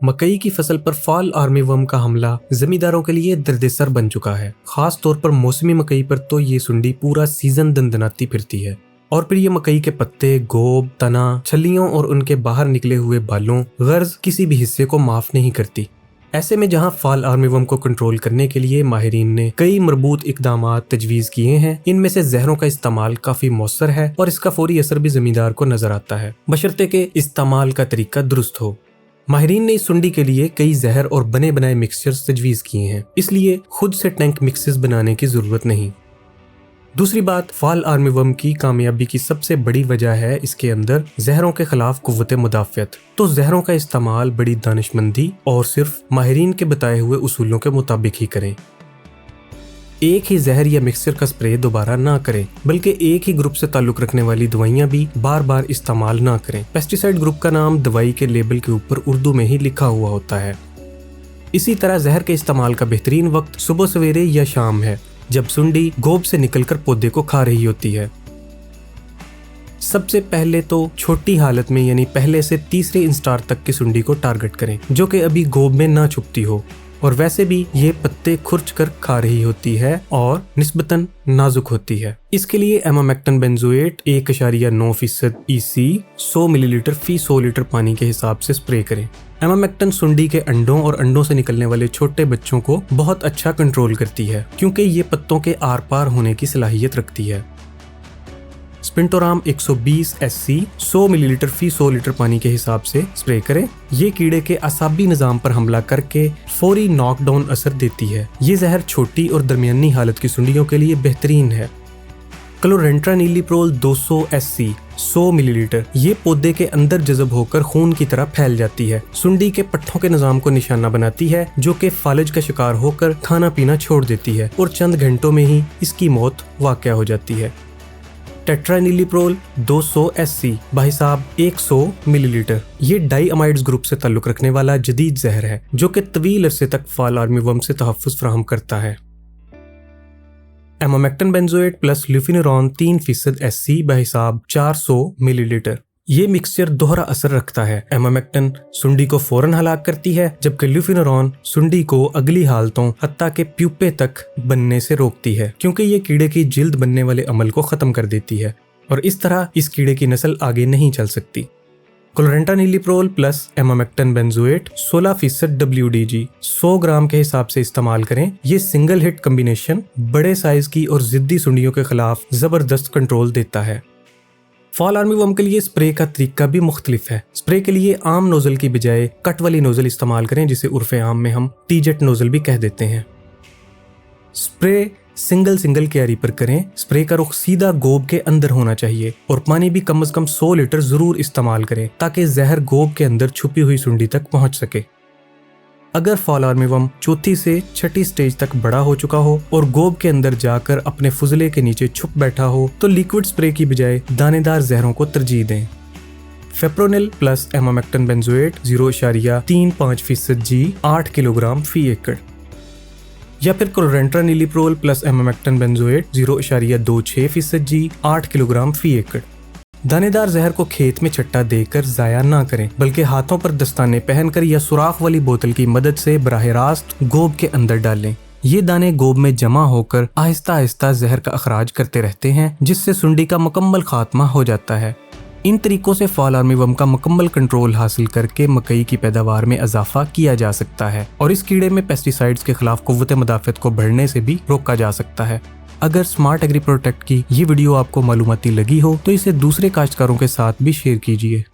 मकई की फसल पर फॉल आर्मीवर्म का हमला जमींदारों के लिए दर्द-ए-सर बन चुका है। खास तौर पर मौसमी मकई पर तो ये सुंडी पूरा सीजन दंदनाती फिरती है और फिर ये मकई के पत्ते, गोब, तना, छल्लियों और उनके बाहर निकले हुए बालों गर्ज किसी भी हिस्से को माफ नहीं करती। ऐसे में जहां फॉल आर्मीवर्म को कंट्रोल करने के लिए माहिरीन ने कई मरबूत इकदामात तजवीज़ किए हैं, इनमें से जहरों का इस्तेमाल काफी मौसर है और इसका फौरी असर भी जमींदार को नजर आता है, बशर्ते के इस्तेमाल का तरीका दुरुस्त हो। माहिरीन ने इस सुंडी के लिए कई जहर और बने बनाए मिक्सचर्स तजवीज़ किए हैं, इसलिए खुद से टैंक मिक्सेस बनाने की जरूरत नहीं। दूसरी बात, फॉल आर्मीवर्म की कामयाबी की सबसे बड़ी वजह है इसके अंदर जहरों के खिलाफ कुव्वत मुदाफ़ियत। तो जहरों का इस्तेमाल बड़ी दानिशमंदी और सिर्फ माहिरीन के बताए हुए उसूलों के मुताबिक ही करें। एक ही जहर या मिक्सचर का स्प्रे दोबारा ना करें, बल्कि एक ही ग्रुप से ताल्लुक रखने वाली दवाइयाँ भी बार बार इस्तेमाल ना करें। पेस्टिसाइड ग्रुप का नाम दवाई के लेबल के ऊपर उर्दू में ही लिखा हुआ होता है। इसी तरह जहर के इस्तेमाल का बेहतरीन वक्त सुबह सवेरे या शाम है, जब सुंडी गोब से निकलकर पौधे को खा रही होती है। सबसे पहले तो छोटी हालत में यानी पहले से तीसरे इंस्टार तक की सुंडी को टारगेट करें, जो कि अभी गोब में ना छुपती हो और वैसे भी ये पत्ते खुरच कर खा रही होती है और निस्बतन नाजुक होती है। इसके लिए एमामेक्टिन बेंजोएट 1.9% EC 100 मिलीलीटर फी 100 लीटर पानी के हिसाब से स्प्रे करें। एमामेक्टिन सुंडी के अंडों और अंडों से निकलने वाले छोटे बच्चों को बहुत अच्छा कंट्रोल करती है, क्योंकि ये पत्तों के आर पार होने की सलाहियत रखती है। स्पिंटोराम 120 SC 100 मिलीलीटर फी 100 लीटर पानी के हिसाब से स्प्रे करें। ये कीड़े के असाबी निज़ाम पर हमला करके फौरी नॉकडाउन असर देती है। ये जहर छोटी और दरमियानी हालत की सुंडियों के लिए बेहतरीन है। क्लोरेंट्रानिलीप्रोल 200 SC 100 मिलीलीटर ये पौधे के अंदर जज़ब होकर खून की तरह फैल जाती है, सुंडी के पट्टों के निज़ाम को निशाना बनाती है, जो कि फालज का शिकार होकर खाना पीना छोड़ देती है और चंद घंटों में ही इसकी मौत वाक़या हो जाती है। टेट्रानिलीप्रोल 200 SC बहिसाब 100 मिलीलीटर ये डाईअमाइड्स ग्रुप से ताल्लुक रखने वाला जदीद जहर है, जो कि तवील अरसे तक फॉल आर्मीवर्म से तहफ़्फ़ुज़ फराहम करता है। Emamectin benzoate plus lufenuron 3% SC बहिसाब 400 मिलीलीटर ये मिक्सचर दोहरा असर रखता है। एमामेक्टिन सुंडी को फौरन हलाक करती है, जबकि ल्यूफिनुरॉन सुंडी को अगली हालतों हत्ता के प्यूपे तक बनने से रोकती है, क्योंकि ये कीड़े की जिल्द बनने वाले अमल को खत्म कर देती है और इस तरह इस कीड़े की नस्ल आगे नहीं चल सकती। क्लोरेंट्रानिलीप्रोल प्लस एमामेक्टिन बेंजोएट 16% WDG 100 ग्राम के हिसाब से इस्तेमाल करें। ये सिंगल हिट कम्बिनेशन बड़े साइज की और जिद्दी सुंडियों के खिलाफ जबरदस्त कंट्रोल देता है। फॉल आर्मीवर्म के लिए स्प्रे का तरीका भी मुख्तलिफ है। स्प्रे के लिए आम नोजल की बजाय कट वाली नोजल इस्तेमाल करें, जिसे उर्फे आम में हम टी-जेट नोजल भी कह देते हैं। स्प्रे सिंगल क्यारी पर करें। स्प्रे का रुख सीधा गोब के अंदर होना चाहिए और पानी भी कम से कम 100 लीटर जरूर इस्तेमाल करें, ताकि जहर गोब के अंदर छुपी हुई सुंडी तक पहुंच सके। अगर फॉल आर्मीवर्म चौथी से छठी स्टेज तक बड़ा हो चुका हो और गोब के अंदर जाकर अपने फुजले के नीचे छुप बैठा हो, तो लिक्विड स्प्रे की बजाय दानेदार जहरों को तरजीह दें। Fipronil plus emamectin benzoate 0.35% G 8 kilogram फी एकड़ या फिर chlorantraniliprole plus emamectin benzoate 0.26% G 8 kilogram फी एकड़। दानेदार जहर को खेत में छट्टा देकर जाया ना करें, बल्कि हाथों पर दस्ताने पहनकर या सुराख वाली बोतल की मदद से बराह रास्त गोब के अंदर डालें। ये दाने गोब में जमा होकर आहिस्ता आहिस्ता जहर का अखराज करते रहते हैं, जिससे सुंडी का मुकम्मल खात्मा हो जाता है। इन तरीकों से फॉल आर्मीवर्म का मुकम्मल कंट्रोल हासिल करके मकई की पैदावार में इजाफा किया जा सकता है और इस कीड़े में पेस्टिसाइड्स के खिलाफ कुव्वत मुदाफ़ियत को बढ़ने से भी रोका जा सकता है। अगर स्मार्ट एग्री प्रोटेक्ट की ये वीडियो आपको मालूमाती लगी हो तो इसे दूसरे काश्तकारों के साथ भी शेयर कीजिए।